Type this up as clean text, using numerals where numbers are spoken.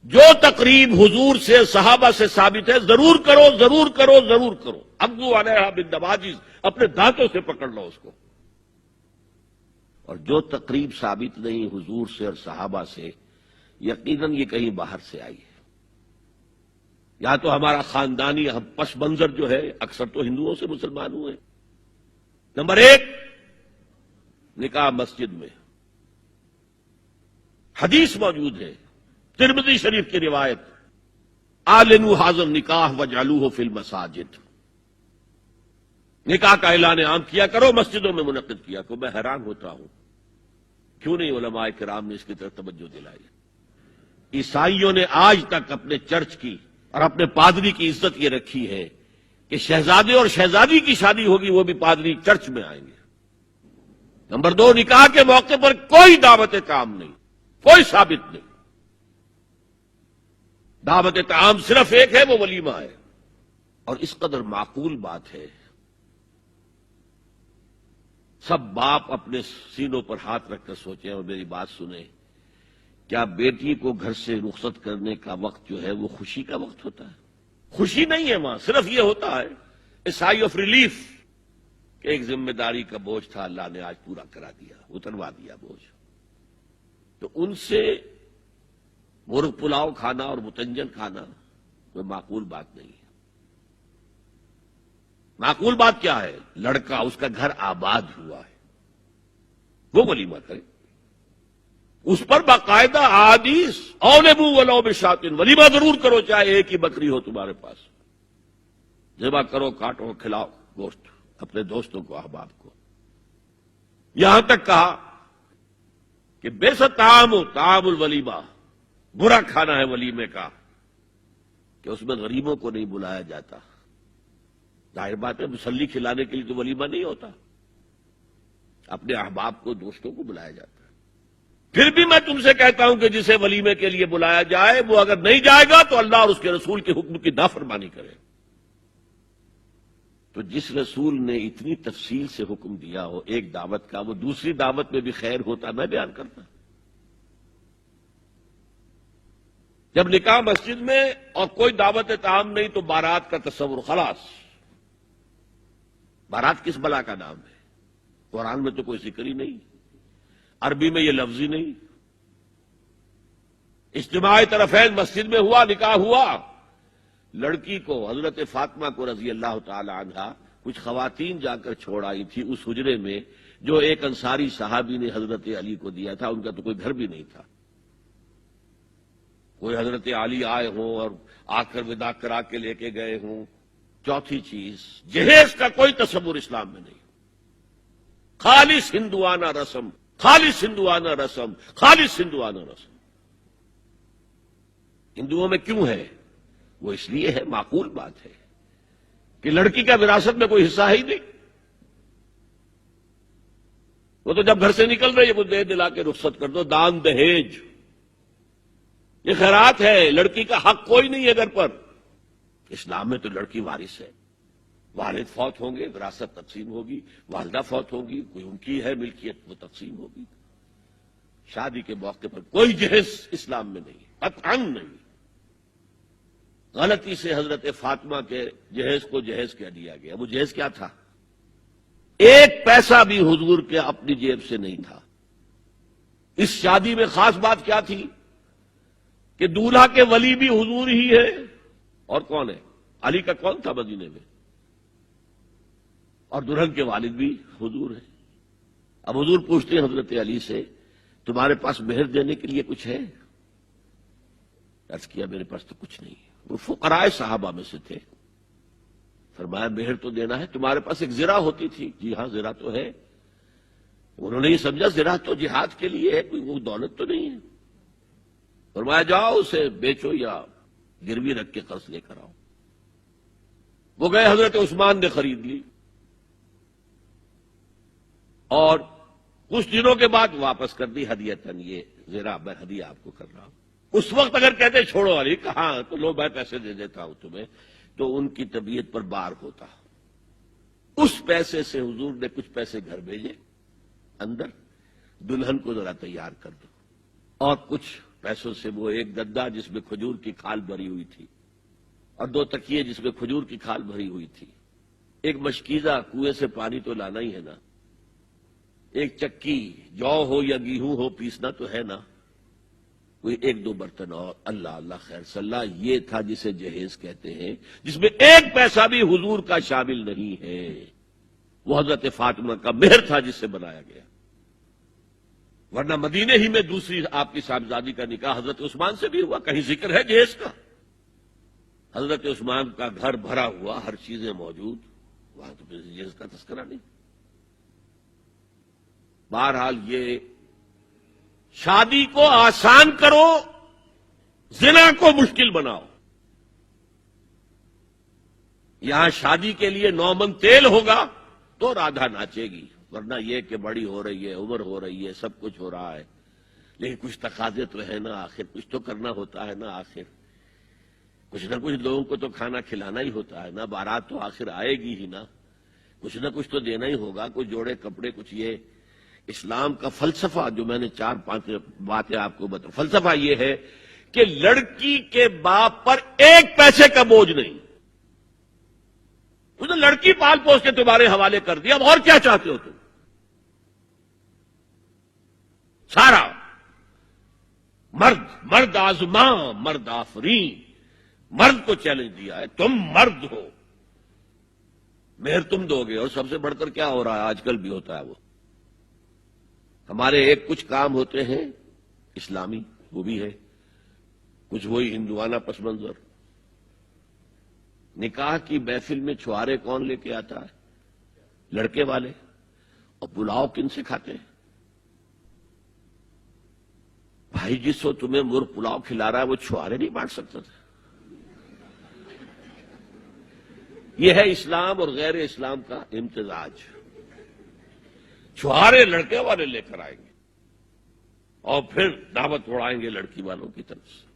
جو تقریب حضور سے صحابہ سے ثابت ہے ضرور کرو ضرور کرو ضرور کرو. ابو علیہا بالنواجذ، اپنے دانتوں سے پکڑ لو اس کو. اور جو تقریب ثابت نہیں حضور سے اور صحابہ سے، یقیناً یہ کہیں باہر سے آئی ہے. یا تو ہمارا خاندانی ہم پس منظر جو ہے، اکثر تو ہندوؤں سے مسلمان ہوئے. نمبر 1، نکاح مسجد میں. حدیث موجود ہے، ترمذی شریف کی روایت، اعلنوا ھذا النکاح واجعلوہ فی المساجد. نکاح کا اعلان عام کیا کرو، مسجدوں میں منعقد کیا کرو. میں حیران ہوتا ہوں کیوں نہیں علماء کرام نے اس کی طرف توجہ دلائی. عیسائیوں نے آج تک اپنے چرچ کی اور اپنے پادری کی عزت یہ رکھی ہے کہ شہزادے اور شہزادی کی شادی ہوگی وہ بھی پادری چرچ میں آئیں گے. نمبر 2، نکاح کے موقع پر کوئی دعوت طعام نہیں، کوئی ثابت نہیں. دعوت طعام صرف ایک ہے، وہ ولیمہ ہے. اور اس قدر معقول بات ہے، سب باپ اپنے سینوں پر ہاتھ رکھ کر سوچیں اور میری بات سنیں. کیا بیٹی کو گھر سے رخصت کرنے کا وقت جو ہے وہ خوشی کا وقت ہوتا ہے؟ خوشی نہیں ہے وہاں، صرف یہ ہوتا ہے اے سائی آف ریلیف کہ ایک ذمہ داری کا بوجھ تھا، اللہ نے آج پورا کرا دیا، اتروا دیا بوجھ. تو ان سے مرغ پلاؤ کھانا اور متنجن کھانا کوئی معقول بات نہیں ہے. معقول بات کیا ہے؟ لڑکا، اس کا گھر آباد ہوا ہے، وہ ولیمہ کرے. اس پر باقاعدہ احادیث اولبوا ولو بشاۃ، ولیمہ ضرور کرو چاہے ایک ہی بکری ہو تمہارے پاس. ذبح کرو، کاٹو، کھلاؤ گوشت اپنے دوستوں کو، احباب کو. یہاں تک کہا کہ بئس الطعام طعام الولیمہ، برا کھانا ہے ولیمے کا کہ اس میں غریبوں کو نہیں بلایا جاتا. ظاہر بات ہے، مسلی کھلانے کے لیے تو ولیمہ نہیں ہوتا، اپنے احباب کو، دوستوں کو بلایا جاتا ہے. پھر بھی میں تم سے کہتا ہوں کہ جسے ولیمے کے لیے بلایا جائے وہ اگر نہیں جائے گا تو اللہ اور اس کے رسول کے حکم کی نافرمانی کرے. تو جس رسول نے اتنی تفصیل سے حکم دیا ہو ایک دعوت کا، وہ دوسری دعوت میں بھی خیر ہوتا. میں بیان کرتا، جب نکاح مسجد میں اور کوئی دعوت طعام نہیں تو بارات کا تصور خلاص. بارات کس بلا کا نام ہے؟ قرآن میں تو کوئی ذکر ہی نہیں، عربی میں یہ لفظ ہی نہیں. اجتماع طرفین مسجد میں ہوا، نکاح ہوا. لڑکی کو، حضرت فاطمہ کو رضی اللہ تعالی عنہا، کچھ خواتین جا کر چھوڑ آئی تھی اس حجرے میں جو ایک انصاری صحابی نے حضرت علی کو دیا تھا. ان کا تو کوئی گھر بھی نہیں تھا. کوئی حضرت علی آئے ہوں اور آ کر وداع کرا کے لے کے گئے ہوں. چوتھی چیز، جہیز کا کوئی تصور اسلام میں نہیں. خالص ہندوانہ رسم، خالص ہندوانہ رسم، خالص ہندوانہ رسم. ہندوؤں میں کیوں ہے؟ وہ اس لیے ہے، معقول بات ہے کہ لڑکی کا وراثت میں کوئی حصہ ہی نہیں. وہ تو جب گھر سے نکل رہی ہے وہ دے دلا کے رخصت کر دو. دان دہیج یہ خیرات ہے، لڑکی کا حق کوئی نہیں ہے گھر پر. اسلام میں تو لڑکی وارث ہے. والد فوت ہوں گے، وراثت تقسیم ہوگی. والدہ فوت ہوگی، کوئی ان کی ہے ملکیت، وہ تقسیم ہوگی. شادی کے موقع پر کوئی جہیز اسلام میں نہیں، قطعاً نہیں. غلطی سے حضرت فاطمہ کے جہیز کو جہیز کہہ دیا گیا. وہ جہیز کیا تھا؟ ایک پیسہ بھی حضور کے اپنی جیب سے نہیں تھا. اس شادی میں خاص بات کیا تھی کہ دولہا کے ولی بھی حضور ہی ہے. اور کون ہے؟ علی کا کون تھا مدینے میں؟ اور دلہن کے والد بھی حضور ہیں. اب حضور پوچھتے ہیں حضرت علی سے، تمہارے پاس مہر دینے کے لیے کچھ ہے؟ عرض کیا میرے پاس تو کچھ نہیں ہے. وہ فقراء صحابہ میں سے تھے. فرمایا مہر تو دینا ہے. تمہارے پاس ایک زرہ ہوتی تھی. جی ہاں زرہ تو ہے. انہوں نے یہ سمجھا زرہ تو جہاد کے لیے ہے، کوئی وہ دولت تو نہیں ہے. فرمایا جاؤ اسے بیچو یا گروی رکھ کے قرض لے کر آؤ. وہ گئے، حضرت عثمان نے خرید لی اور کچھ دنوں کے بعد واپس کر دی ہدیتاً. یہ زرہ میں ہدیہ آپ کو کر رہا ہوں. اس وقت اگر کہتے چھوڑو علی، کہاں تو لو میں پیسے دے دیتا ہوں تمہیں، تو ان کی طبیعت پر بار ہوتا. اس پیسے سے حضور نے کچھ پیسے گھر بھیجے اندر، دلہن کو ذرا تیار کر دو اور کچھ پیسوں سے وہ ایک گدا جس میں کھجور کی کھال بھری ہوئی تھی اور 2 تکیے جس میں کھجور کی کھال بھری ہوئی تھی، ایک مشکیزہ کنویں سے پانی تو لانا ہی ہے نا، ایک چکی جو ہو یا گیہوں ہو پیسنا تو ہے نا، کوئی 1-2 برتن اور اللہ اللہ خیر صلی اللہ، یہ تھا جسے جہیز کہتے ہیں، جس میں ایک پیسہ بھی حضور کا شامل نہیں ہے۔ وہ حضرت فاطمہ کا مہر تھا جس سے بنایا گیا، ورنہ مدینے ہی میں دوسری آپ کی صاحبزادی کا نکاح حضرت عثمان سے بھی ہوا، کہیں ذکر ہے جہیز کا؟ حضرت عثمان کا گھر بھرا ہوا، ہر چیزیں موجود، وہاں تو جہیز کا تذکرہ نہیں۔ بہرحال یہ شادی کو آسان کرو، زنا کو مشکل بناؤ۔ یہاں شادی کے لیے 9 من تیل ہوگا تو رادھا ناچے گی، ورنہ یہ کہ بڑی ہو رہی ہے، عمر ہو رہی ہے، سب کچھ ہو رہا ہے، لیکن کچھ تقاضے تو ہے نا، آخر کچھ تو کرنا ہوتا ہے نا، آخر کچھ نہ کچھ لوگوں کو تو کھانا کھلانا ہی ہوتا ہے نا، بارات تو آخر آئے گی ہی نا، کچھ نہ کچھ تو دینا ہی ہوگا، کچھ جوڑے کپڑے، کچھ یہ۔ اسلام کا فلسفہ جو میں نے 4-5 باتیں آپ کو بتا، فلسفہ یہ ہے کہ لڑکی کے باپ پر 1 پیسے کا بوجھ نہیں، اس نے لڑکی پال پوس کے تمہارے حوالے کر دیا، اب اور کیا چاہتے ہو تم؟ سارا مرد آزماں مرد آفرین، مرد کو چیلنج دیا ہے، تم مرد ہو، مہر تم دو گے، اور سب سے بڑھ کر کیا ہو رہا ہے آج کل بھی ہوتا ہے، وہ ہمارے ایک کچھ کام ہوتے ہیں اسلامی، وہ بھی ہے، کچھ وہی ہندوانہ پس منظر۔ نکاح کی محفل میں چھوارے کون لے کے آتا ہے؟ لڑکے والے، اور پلاؤ کن سے کھاتے ہیں؟ بھائی جس وہ تمہیں مرغ پلاؤ کھلا رہا ہے وہ چھوارے نہیں بانٹ سکتا تھا؟ یہ ہے اسلام اور غیر اسلام کا امتزاج۔ چھوارے لڑکے والے لے کر آئیں گے اور پھر دعوت اڑائیں گے لڑکی والوں کی طرف سے۔